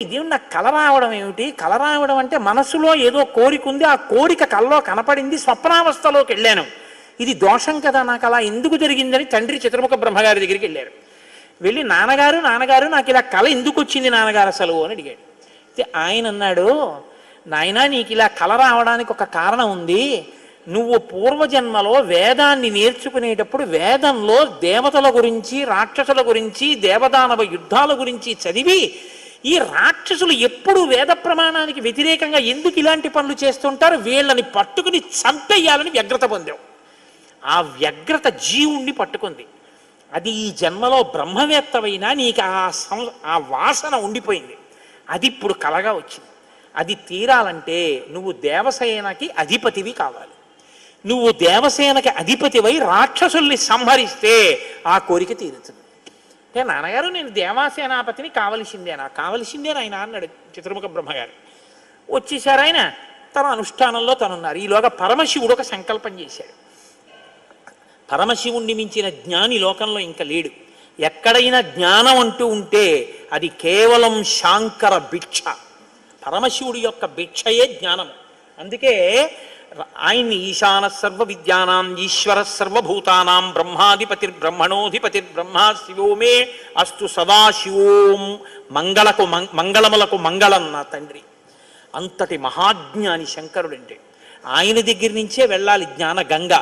దేవుడు నాకు కల రావడం ఏమిటి? కల రావడం అంటే మనసులో ఏదో కోరిక ఉంది, ఆ కోరిక కల్లో కనపడింది, స్వప్నావస్థలోకి వెళ్ళాను. ఇది దోషం కదా, నాకు అలా ఎందుకు జరిగిందని తండ్రి చతుర్ముఖ బ్రహ్మగారి దగ్గరికి వెళ్ళారు. వెళ్ళి నాన్నగారు నాన్నగారు నాకు ఇలా కల ఎందుకు వచ్చింది నాన్నగారు అసలు అని అడిగాడు. అయితే ఆయన అన్నాడు, నాయనా నీకు ఇలా కల రావడానికి ఒక కారణం ఉంది. నువ్వు పూర్వజన్మలో వేదాన్ని నేర్చుకునేటప్పుడు వేదంలో దేవతల గురించి, రాక్షసుల గురించి, దేవదానవ యుద్ధాల గురించి చదివి ఈ రాక్షసులు ఎప్పుడు వేద ప్రమాణానికి వ్యతిరేకంగా ఎందుకు ఇలాంటి పనులు చేస్తుంటారు, వీళ్ళని పట్టుకుని చంపేయాలని వ్యగ్రత పొందావు. ఆ వ్యగ్రత జీవుణ్ణి పట్టుకుంది. అది ఈ జన్మలో బ్రహ్మవేత్తవైనా నీకు ఆ వాసన ఉండిపోయింది. అది ఇప్పుడు కలగా వచ్చింది. అది తీరాలంటే నువ్వు దేవసేనకి అధిపతివి కావాలి. నువ్వు దేవసేనకి అధిపతివై రాక్షసుల్ని సంహరిస్తే ఆ కోరిక తీరుతుంది. అంటే నాన్నగారు నేను దేవాసేనాపతిని కావలసిందేనా ఆయన అన్నాడు చతుర్ముఖ బ్రహ్మగారు. వచ్చేసారు ఆయన. తన అనుష్ఠానంలో తనున్నారు. ఈలోగా పరమశివుడు ఒక సంకల్పం చేశాడు. పరమశివుణ్ణి మించిన జ్ఞాని లోకంలో ఇంకా లేడు. ఎక్కడైనా జ్ఞానం అంటూ ఉంటే అది కేవలం శాంకర భిక్ష. పరమశివుడి యొక్క భిక్షయే జ్ఞానము. అందుకే ఆయన్ని ఈశాన సర్వ విద్యానాం ఈశ్వర సర్వభూతానాం బ్రహ్మాధిపతిర్బ్రహ్మణోధిపతిర్బ్రహ్మ శివో మే అస్తు సదాశివోం మంగళములకు మంగళం నా తండ్రి. అంతటి మహాజ్ఞాని శంకరుడంటే ఆయన దగ్గర నుంచే వెళ్ళాలి జ్ఞాన గంగ.